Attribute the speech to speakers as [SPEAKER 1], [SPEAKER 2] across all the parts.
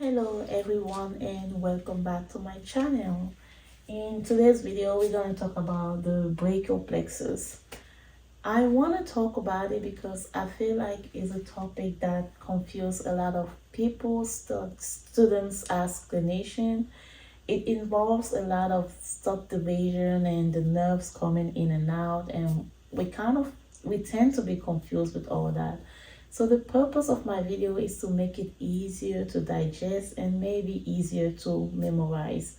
[SPEAKER 1] Hello everyone and welcome back to my channel. In today's video we're going to talk about the brachial plexus. I want to talk about it because I feel like it's a topic that confuses a lot of people, students as clinicians. It involves a lot of subdivision and the nerves coming in and out, and we tend to be confused with all that. So the purpose of my video is to make it easier to digest and maybe easier to memorize.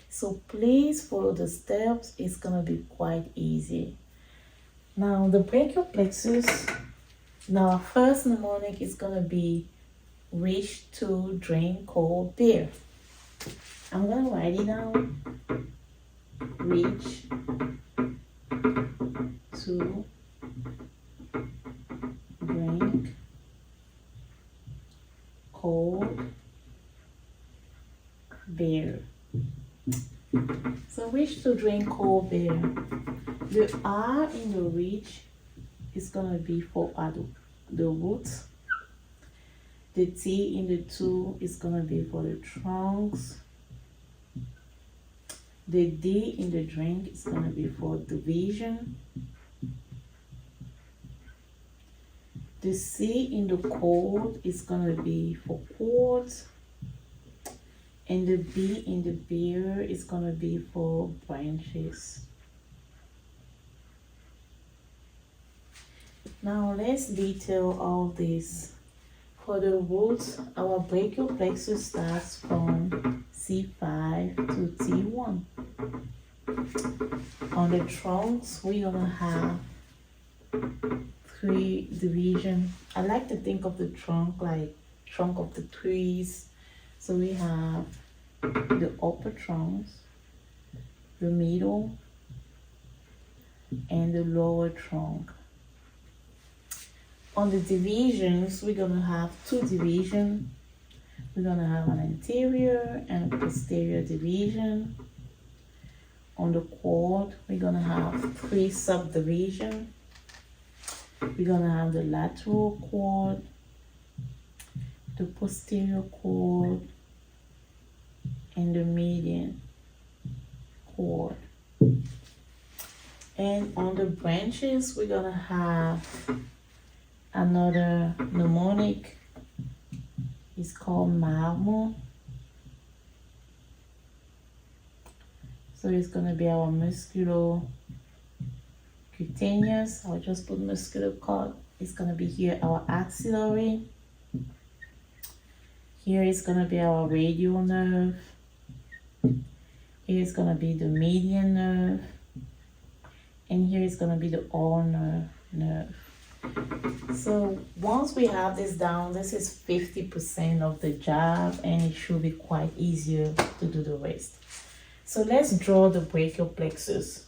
[SPEAKER 1] So please follow the steps. It's gonna be quite easy. Now the brachial plexus. Now first mnemonic is gonna be reach to drink cold beer. I'm gonna write it down. Reach to drink cold beer. So reach to drink cold beer. The R in the reach is gonna be for the roots. The T in the two is gonna be for the trunks. The D in the drink is gonna be for division. The C in the cold is gonna be for cords. And the B in the beer is gonna be for branches. Now let's detail all this. For the roots, our brachial plexus starts from C5 to T1. On the trunks, we're gonna have 3 divisions. I like to think of the trunk like trunk of the trees. So we have the upper trunks, the middle, and the lower trunk. On the divisions, we're gonna have 2 divisions. We're gonna have an anterior and a posterior division. On the cord, we're gonna have 3 subdivisions. We're gonna have the lateral cord, the posterior cord, and the median cord. And on the branches, we're gonna have another mnemonic. It's called marmo. So it's gonna be our musculocutaneous. I'll just put muscular cord. It's gonna be here our axillary. Here is gonna be our radial nerve. Here is gonna be the median nerve. And here is gonna be the ulnar nerve. So once we have this down, this is 50% of the job, and it should be quite easier to do the rest. So let's draw the brachial plexus.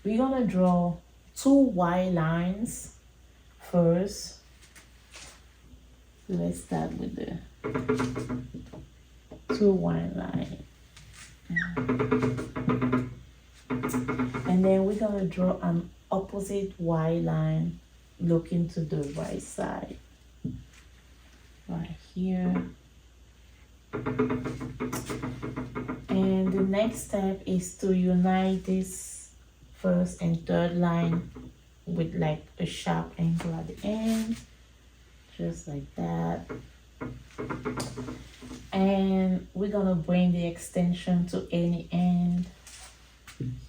[SPEAKER 1] We're gonna draw 2 Y lines first. So let's start with the 2 Y line. And then we're gonna draw an opposite Y line looking to the right side. Right here. And the next step is to unite this first and third line with like a sharp angle at the end. Just like that. And we're gonna bring the extension to any end.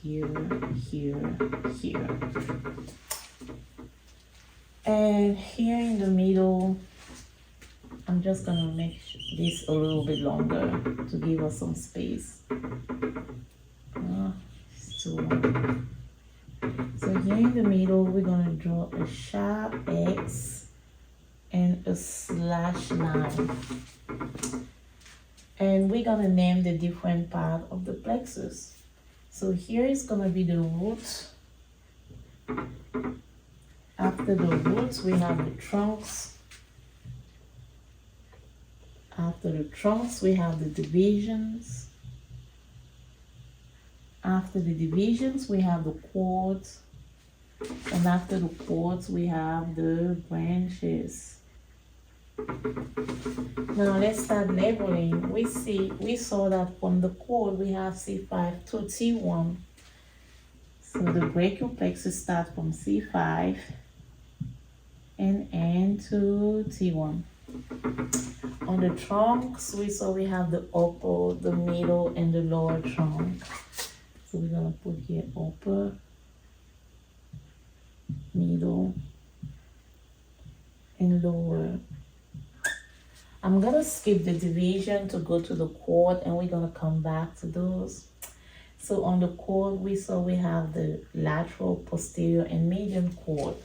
[SPEAKER 1] Here, here, here. And here in the middle, I'm just gonna make this a little bit longer to give us some space. It's too long. So here in the middle, we're gonna draw a sharp X and a slash line. And we're gonna name the different part of the plexus. So here is gonna be the root. After the roots, we have the trunks. After the trunks, we have the divisions. After the divisions, we have the cords. And after the cords, we have the branches. Now let's start labeling. We saw that from the cord we have C5 to T1. So the brachial plexus starts from C5 and end to T1. On the trunks, we saw we have the upper, the middle, and the lower trunk. So we're gonna put here upper, middle, and lower. I'm gonna skip the division to go to the cord, and we're gonna come back to those. So on the cord, we saw we have the lateral, posterior, and median cord.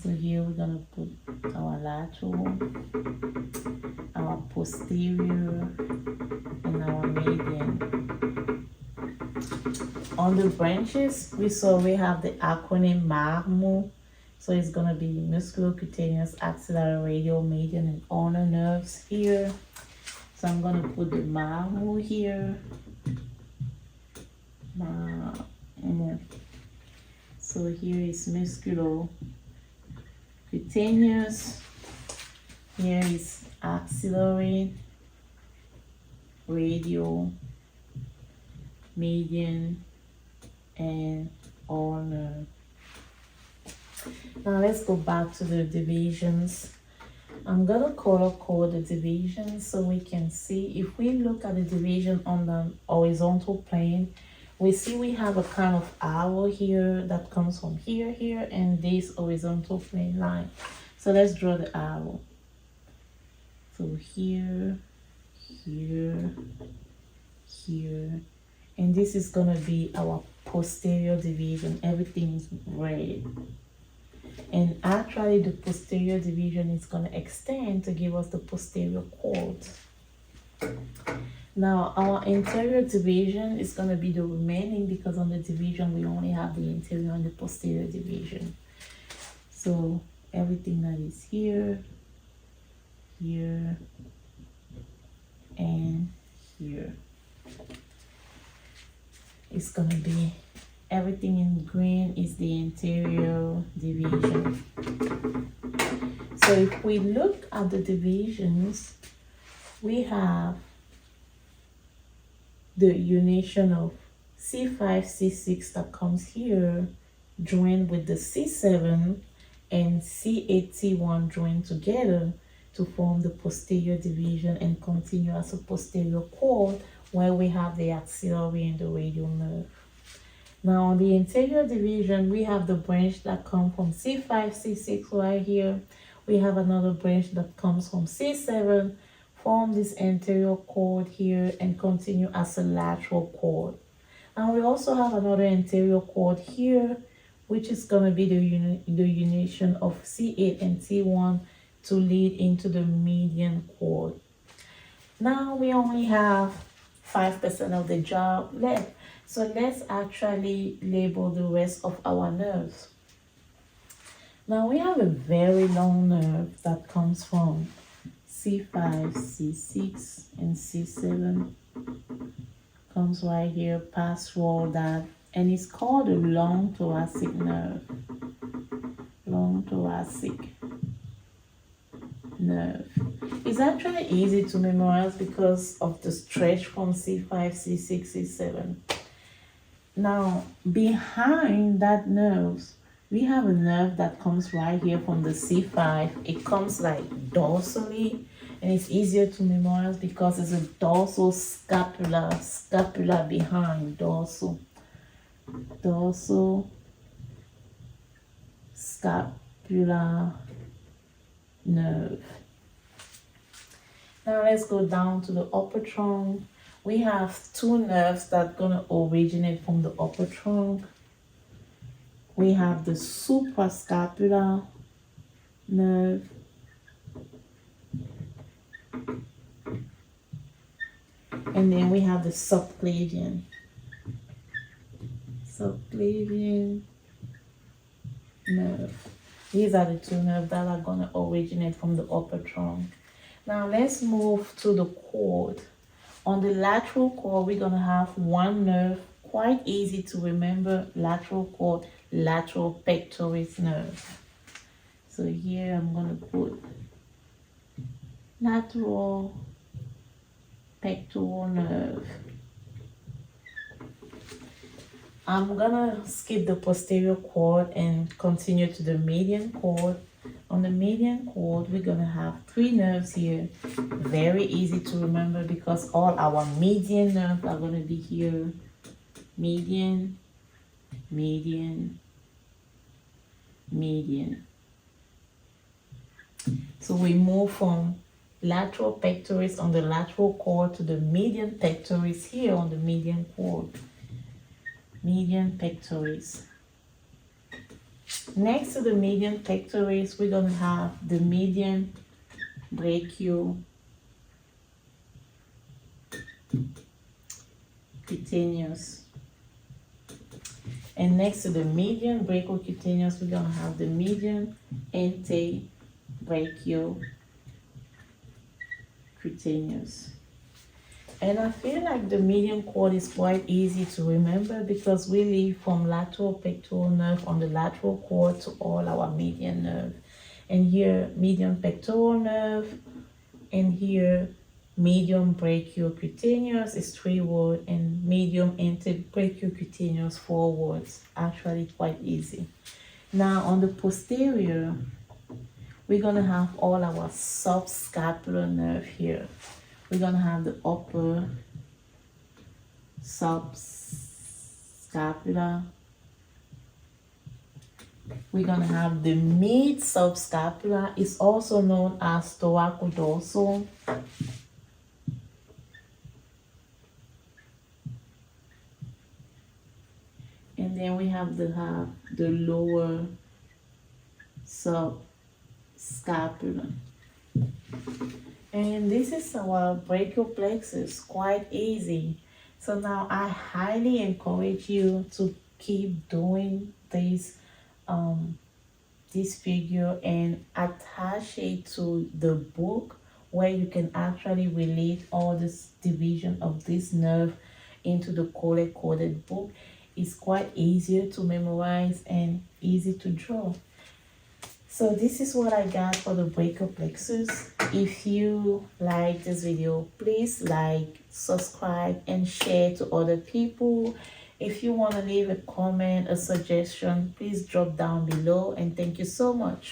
[SPEAKER 1] So here we're gonna put our lateral, our posterior, and our median. On the branches, we saw we have the acronym MARMO. So it's gonna be musculocutaneous, axillary, radial, median, and ulnar nerves here. So I'm gonna put the MARMO here. MARMO. So here is musculocutaneous. Here is axillary, radial, median, and ulnar. Now let's go back to the divisions. I'm gonna color code the divisions so we can see. If we look at the division on the horizontal plane, we see we have a kind of arrow here that comes from here, and this horizontal plane line. So let's draw the arrow. So here, here, here, and this is gonna be our posterior division. Everything is red. And actually the posterior division is going to extend to give us the posterior cord. Now our interior division is going to be the remaining, because on the division we only have the interior and the posterior division. So everything that is here, here, and here is going to be, everything in green is the interior division. So if we look at the divisions, we have the unison of C5, C6 that comes here, joined with the C7 and C8, T1 joined together to form the posterior division and continue as a posterior cord, where we have the axillary and the radial nerve. Now on the interior division, we have the branch that comes from C5, C6 right here. We have another branch that comes from C7, form this anterior cord here and continue as a lateral cord. And we also have another anterior cord here, which is going to be the unison of C8 and T1 to lead into the median cord. Now we only have 5% of the job left. So let's actually label the rest of our nerves. Now we have a very long nerve that comes from C5, C6, and C7. Comes right here, past through all that, and it's called the long thoracic nerve. Long thoracic nerve. It's actually easy to memorize because of the stretch from C5, C6, C7. Now, behind that nerve, we have a nerve that comes right here from the C5. It comes like dorsally, and it's easier to memorize because it's a dorsal scapula behind, dorsal scapular nerve. Now let's go down to the upper trunk. We have two nerves that are going to originate from the upper trunk. We have the suprascapular nerve and then we have the subclavian nerve. These are the two nerves that are going to originate from the upper trunk. Now let's move to the cord. On the lateral cord, we're going to have one nerve, quite easy to remember, lateral cord, lateral pectoris nerve. So here I'm going to put lateral pectoral nerve. I'm gonna skip the posterior cord and continue to the median cord. On the median cord, we're gonna have three nerves here. Very easy to remember because all our median nerves are gonna be here. Median, median, median. So we move from lateral pectoris on the lateral cord to the median pectoris here on the median cord. Median pectoris. Next to the median pectoris, we're going to have the median brachial cutaneous. And next to the median brachial cutaneous, we're going to have the median antebrachial cutaneous. And I feel like the median cord is quite easy to remember because we leave from lateral pectoral nerve on the lateral cord to all our median nerve. And here, median pectoral nerve, and here, medium brachial cutaneous is 3 words, and medium antebrachial cutaneous 4 words. Actually, quite easy. Now, on the posterior, we're going to have all our subscapular nerve here. We're going to have the upper subscapular. We're going to have the mid subscapular. It's also known as thoracodorsal. And then we have the lower subscapular. And this is our brachial plexus, quite easy. So now I highly encourage you to keep doing this figure and attach it to the book where you can actually relate all this division of this nerve into the color-coded book. It's quite easier to memorize and easy to draw. So this is what I got for the brachial plexus. If you like this video, please like, subscribe, and share to other people. If you want to leave a comment, a suggestion, please drop down below. And thank you so much.